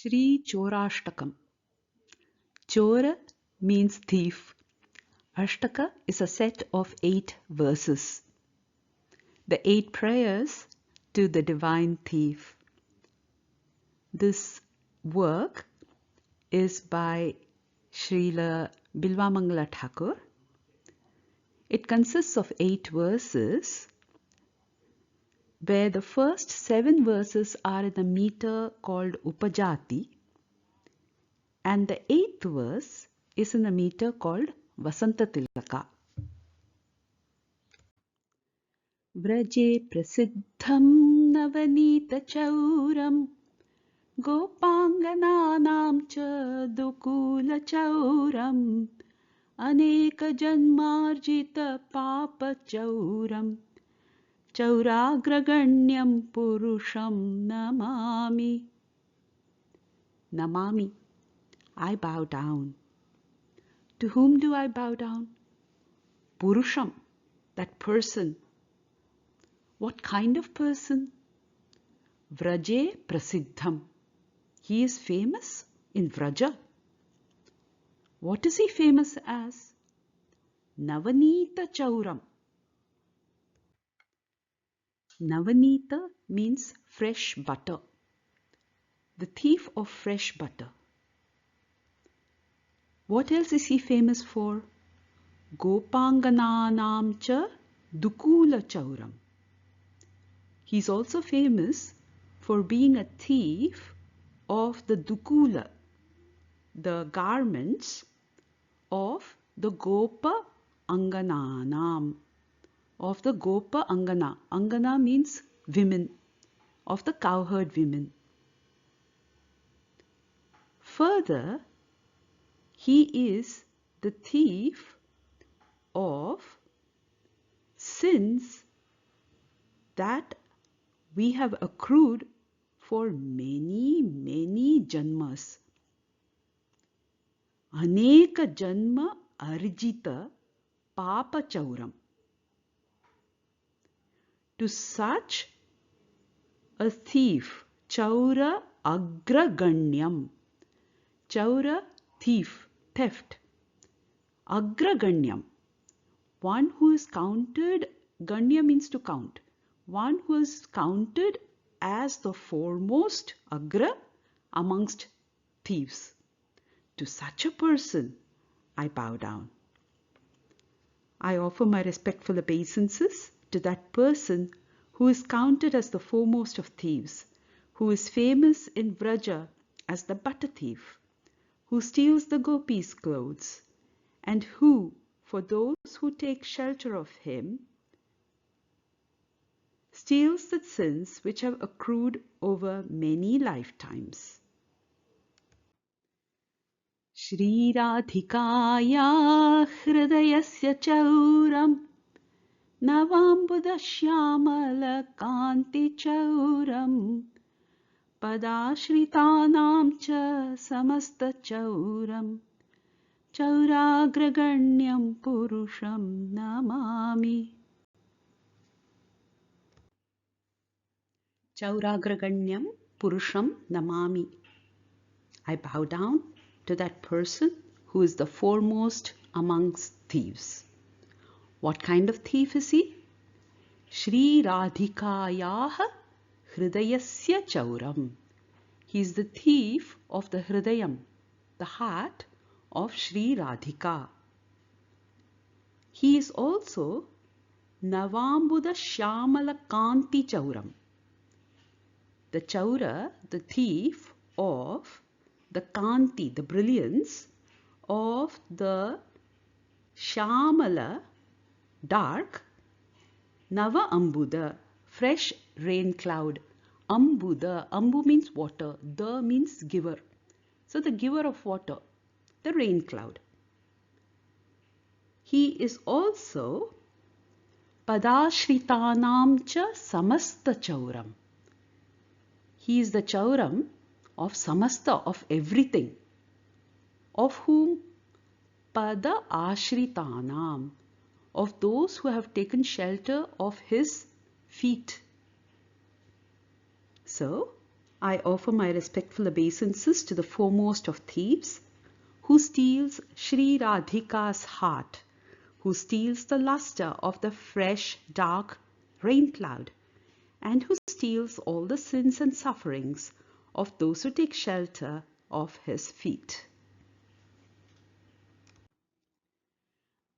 Shri Corāṣṭakam. Chora means thief. Ashtaka is a set of 8 verses. The 8 prayers to the divine thief. This work is by Srila Bilvāmaṅgala Ṭhākura. It consists of 8 verses, where the first 7 verses are in a meter called Upajati, and the 8th verse is in a meter called Vasantatilaka. Vraje prasiddham navanita chauram Gopāṅganānaṁ ca dukula chauram Aneka janmarjita papa chauram Chauragraganyam purusham namami. Namami, I bow down. To whom do I bow down? Purusham, that person. What kind of person? Vraje prasiddham. He is famous in Vraja. What is he famous as? Navanita chauram. Navanita means fresh butter. The thief of fresh butter. What else is he famous for? Gopāṅganānaṁ ca dukula chauram. He is also famous for being a thief of the dukula, the garments of the Gopa Angananam, of the Gopa Angana. Angana means women, of the cowherd women. Further, he is the thief of sins that we have accrued for many janmas. Aneka janma arjita papa chauram. To such a thief, chaura agraganyam. Chaura, thief, theft. Agraganyam, one who is counted, ganya means to count. One who is counted as the foremost, agra, amongst thieves. To such a person, I bow down. I offer my respectful obeisances to that person who is counted as the foremost of thieves, who is famous in Vraja as the butter thief, who steals the gopis' clothes, and who, for those who take shelter of him, steals the sins which have accrued over many lifetimes. Shri Radhikaya hridayasya chauram Navambuddha shyamala kanti chauram Padashritanam cha samasta chauram Chauragraganyam purusham namami. Chauragraganyam purusham namami. I bow down to that person who is the foremost amongst thieves. What kind of thief is he? Shri Radhikayaha hridayasya chauram. He is the thief of the hridayam, the heart of Shri Radhika. He is also Navambuddha shyamala kanti chauram. The chaura, the thief of the kanti, the brilliance of the shyamala, dark, nava ambuddha, fresh rain cloud. Ambuddha, ambu means water, the means giver. So the giver of water, the rain cloud. He is also padashritanam cha samasta chauram. He is the chauram of samasta, of everything. Of whom? Pada ashritanam, of those who have taken shelter of his feet. So, I offer my respectful obeisances to the foremost of thieves, who steals Sri Radhika's heart, who steals the luster of the fresh, dark rain cloud, and who steals all the sins and sufferings of those who take shelter of his feet.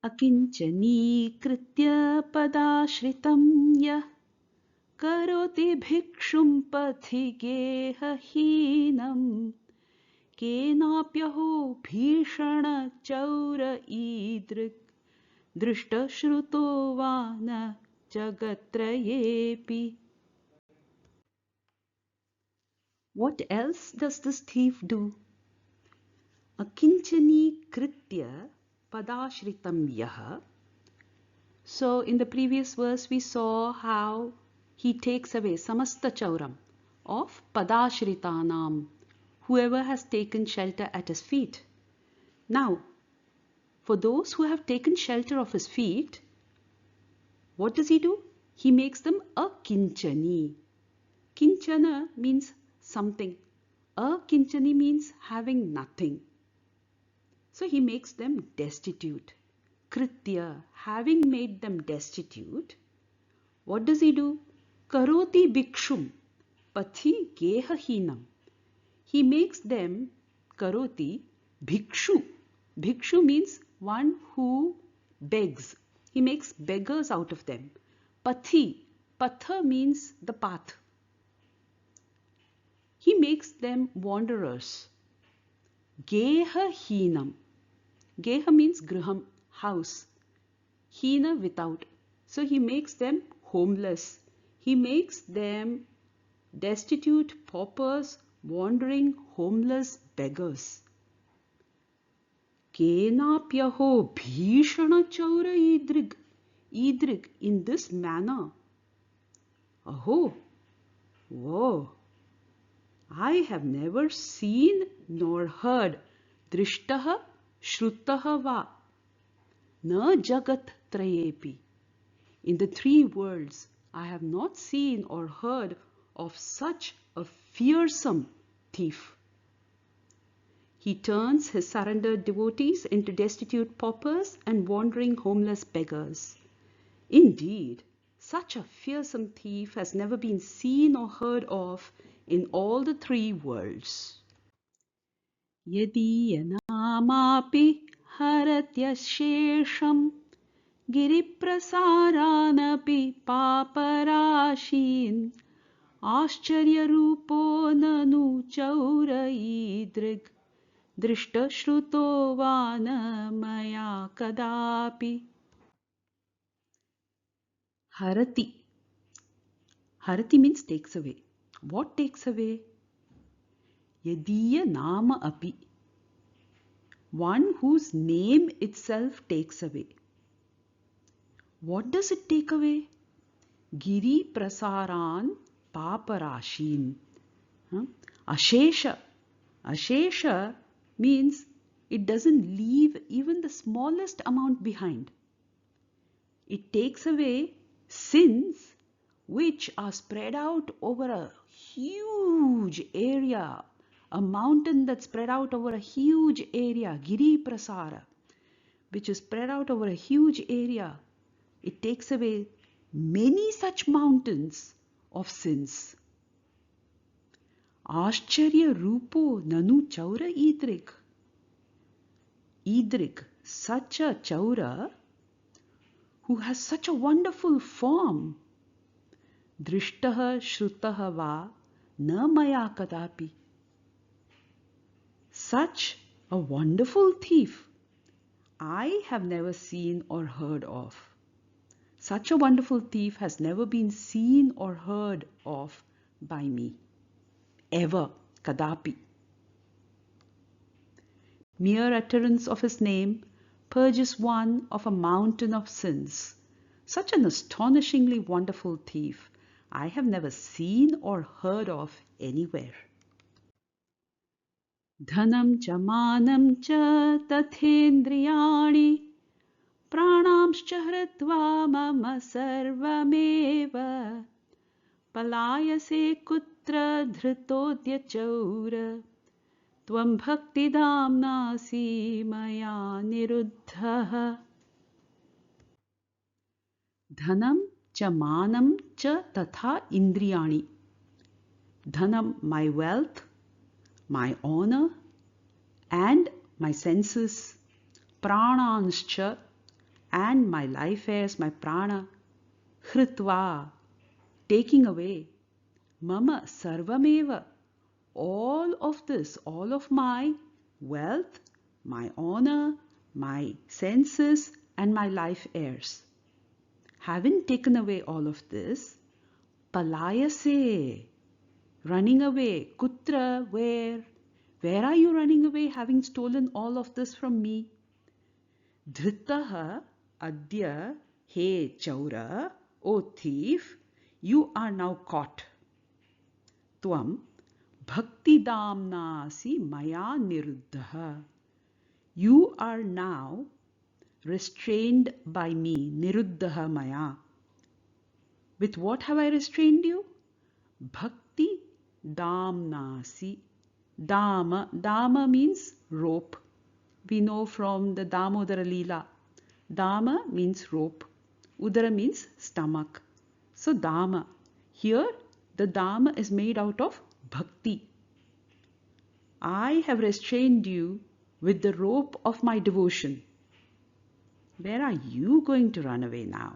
Akinchanikritya padashritam yah karoti bhikshum pathi gehahinam kenapyaho bhishana chaura idrik drishta shruto vana jagatrayepi. What else does this thief do? Akinchani kritya padashritam yaha. So in the previous verse we saw how he takes away samasta chauram of padashritanam, whoever has taken shelter at his feet. Now, for those who have taken shelter of his feet, what does he do? He makes them a kinchani. Kinchana means something. A kinchani means having nothing. So he makes them destitute. Kritya, having made them destitute, what does he do? Karoti bhikshum pathi gehahinam. He makes them karoti bhikshu. Bhikshu means one who begs. He makes beggars out of them. Pathi. Patha means the path. He makes them wanderers. Gehahinam. Geha means griham, house. Hina, without. So he makes them homeless. He makes them destitute, paupers, wandering, homeless beggars. Kenapyaho bhishana chaura idrig. Idrig, in this manner. Aho, whoa, I have never seen nor heard drishtaha shruttaha va na jagat trayepi. In the three worlds, I have not seen or heard of such a fearsome thief. He turns his surrendered devotees into destitute paupers and wandering homeless beggars. Indeed, such a fearsome thief has never been seen or heard of in all the three worlds. Yadiyanamapi haratyashesham giriprasaranapi paparashin Ascharyarupo nanu chaura idrig drishta shruto vana maya kadapi. Harati. Harati means takes away. What takes away? Yadiya nama api. One whose name itself takes away. What does it take away? Giri prasaran paparashin. Ashesha. Ashesha means it doesn't leave even the smallest amount behind. It takes away sins which are spread out over a huge area, a mountain that's spread out over a huge area, Giri Prasara, which is spread out over a huge area. It takes away many such mountains of sins. Ascharya Rupo Nanu Chaura Idrik. Idrik, such a Chaura who has such a wonderful form. Drishtaha Shrutaha Va Na Maya Kadapi. Such a wonderful thief I have never seen or heard of. Such a wonderful thief has never been seen or heard of by me. Ever. Kadapi. Mere utterance of his name purges one of a mountain of sins. Such an astonishingly wonderful thief I have never seen or heard of anywhere. Dhanam cha manam cha tathendriyani pranamscha hritva mama sarvameva palayase kutra dhritodya chaura tvam bhaktidamnasi maya niruddhaha. Dhanam cha manam cha tatha indriyani. Dhanam, my wealth, my honor, and my senses, prananscha, and my life airs, my prana, hritva, taking away, mama sarvameva, all of this, all of my wealth, my honor, my senses, and my life airs. Having taken away all of this, palayase, running away, kutra, where? Where are you running away, having stolen all of this from me? Dhritaha adya he chaura, O thief, you are now caught. Tvam bhakti damnasi maya niruddhaha. You are now restrained by me, niruddhaha maya. With what have I restrained you? Bhakti damnasi. Dama, dama means rope. We know from the Damodara Leela. Dama means rope. Udara means stomach. So dama. Here the dama is made out of bhakti. I have restrained you with the rope of my devotion. Where are you going to run away now?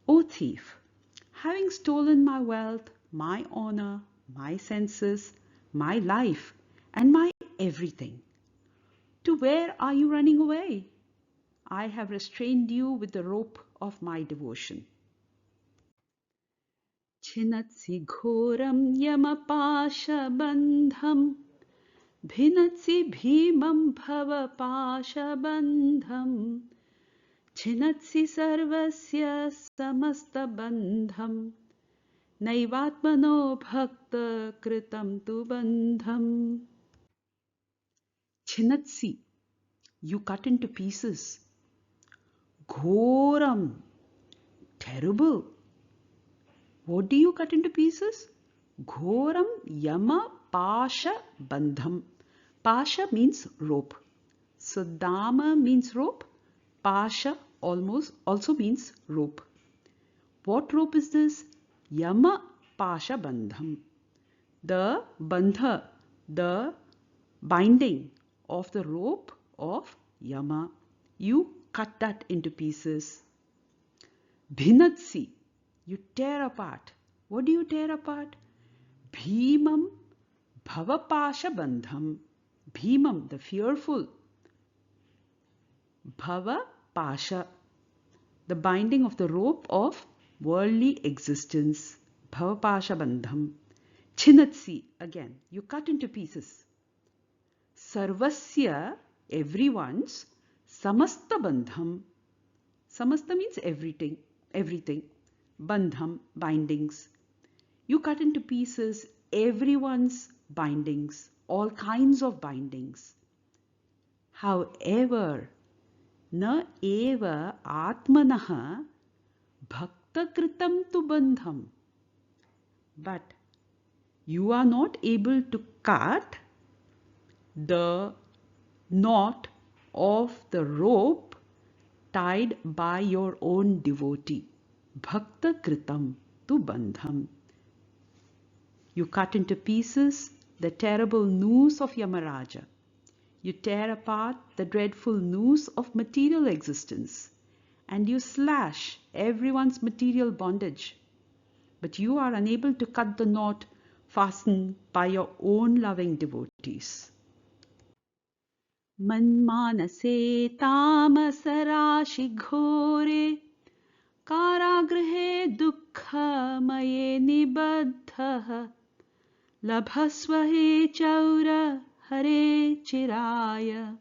O thief, having stolen my wealth, my honor, my senses, my life, and my everything, to where are you running away? I have restrained you with the rope of my devotion. Chinatsi ghoram yamapasha bandham bhinatsi bhimam bhava pasha bandham chinatsi sarvasya samasta bandham naivatmano bhakta kritam tu bandham. Chinatsi, you cut into pieces. Ghoram, terrible. What do you cut into pieces? Ghoram yama pasha bandham. Pasha means rope. So dama means rope. Pasha also means rope. What rope is this? Yama pasha bandham. The bandha, the binding of the rope of Yama. You cut that into pieces. Bhinatsi, you tear apart. What do you tear apart? Bhimam bhavapasha bandham. Bhimam, the fearful. Bhava pasha, the binding of the rope of worldly existence. Bhavapasha bandham. Chinatsi, again, you cut into pieces. Sarvasya, everyone's. Samasta bandham. Samasta means everything. Bandham, bindings. You cut into pieces everyone's bindings, all kinds of bindings. However, na eva atmanaha bhakta kritam tu bandham. But you are not able to cut the knot of the rope tied by your own devotee. Bhakta kritam tu bandham. You cut into pieces the terrible noose of Yamaraja. You tear apart the dreadful noose of material existence, and you slash everyone's material bondage. But you are unable to cut the knot fastened by your own loving devotees. Manmanase tamasarashi ghore Karagrihe dukkha maye nibaddha labhasva he chaura hare chiraya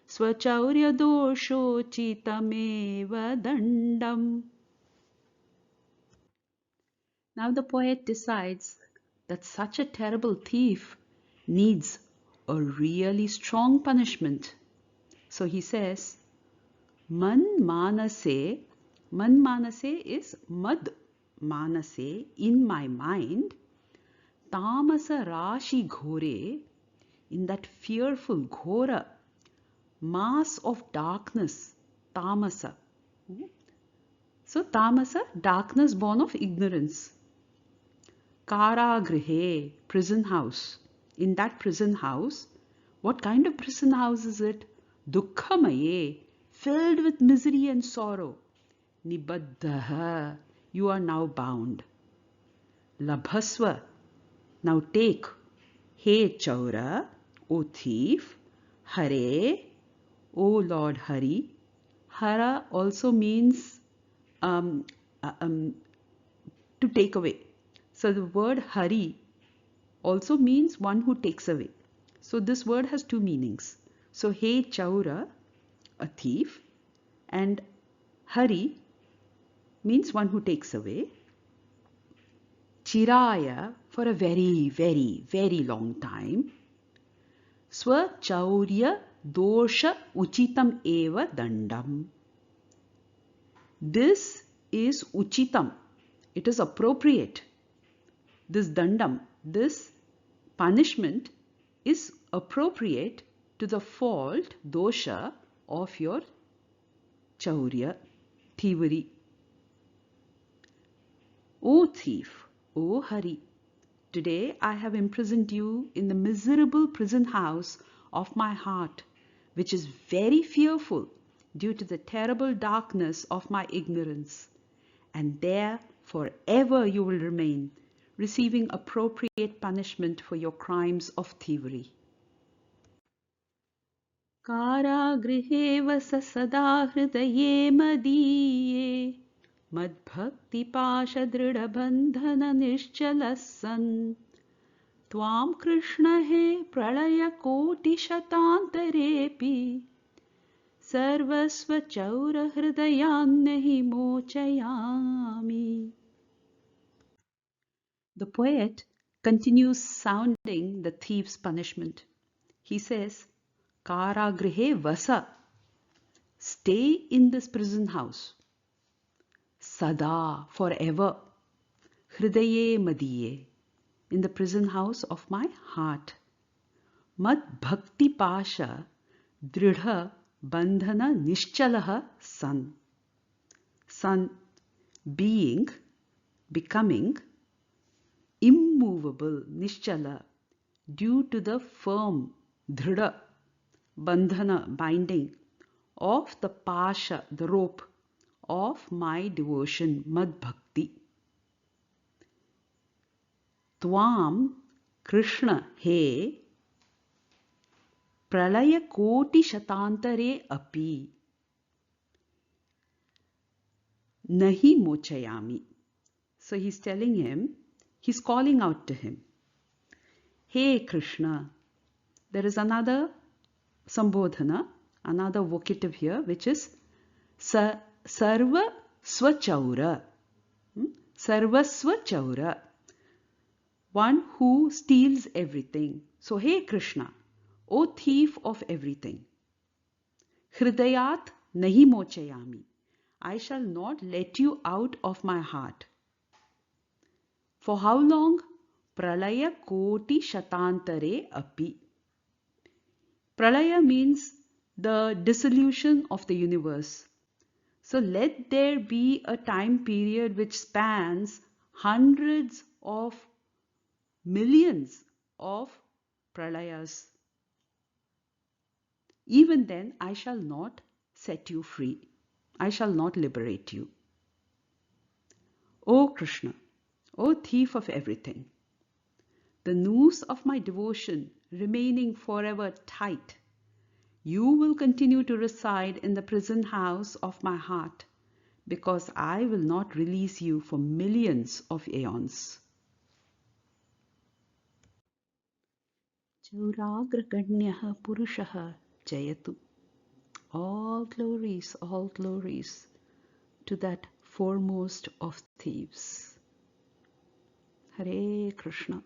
swachaurya dosho chitameva dandam. Now the poet decides that such a terrible thief needs a really strong punishment. So he says, Man manase is mad, manase, in my mind, tamasa rashi ghore, in that fearful ghora mass of darkness, tamasa. So tamasa, darkness born of ignorance. Karagrihe, prison house. In that prison house, what kind of prison house is it? Dukkhamaye, filled with misery and sorrow. Nibaddhaha, you are now bound. Labhasva, now take. He Chaura, O thief. Hare, O Lord Hari. Hara also means to take away. So the word Hari also means one who takes away. So this word has two meanings. So He Chaura, a thief, and Hari means one who takes away. Chiraya, for a very, very, very long time. Swachaurya dosha uchitam eva dandam. This is uchitam. It is appropriate. This dandam, this punishment is appropriate to the fault, dosha, of your chaurya, thievery. O thief, O Hari, today I have imprisoned you in the miserable prison house of my heart, which is very fearful due to the terrible darkness of my ignorance. And there forever you will remain, receiving appropriate punishment for your crimes of thievery. Karagrihe vasa sada hridaye madiye madbhakti pasha dhrida bandhana nishchalassan Tvam Krishna he pralaya koti shatantarepi sarvasva chaura hridayannahi mochayami. The poet continues sounding the thief's punishment. He says, Karagrihe vasa, stay in this prison house. Sada, forever. Hridaye madiye, in the prison house of my heart. Mad bhakti pasha dridha bandhana nishchalaha san. San, being, becoming, immovable, nishchala, due to the firm, dhrida, bandhana, binding, of the pasha, the rope, of my devotion, mad bhakti. Tvam, Krishna, he, pralaya koti shatantare api, nahi mochayami. So he's telling him, he's calling out to him, Hey Krishna. There is another sambodhana, another vocative here, which is sarva swachaura. Sarva swachaura. One who steals everything. So, hey Krishna, O thief of everything. Hridayat nahi mochayami. I shall not let you out of my heart. For how long? Pralaya koti shatantare api. Pralaya means the dissolution of the universe. So let there be a time period which spans hundreds of millions of pralayas. Even then I shall not set you free. I shall not liberate you. O Krishna, O thief of everything, the noose of my devotion remaining forever tight, you will continue to reside in the prison house of my heart, because I will not release you for millions of aeons. Chauragraganyah Purushaha Jayatu. All glories to that foremost of thieves. Hare Krishna.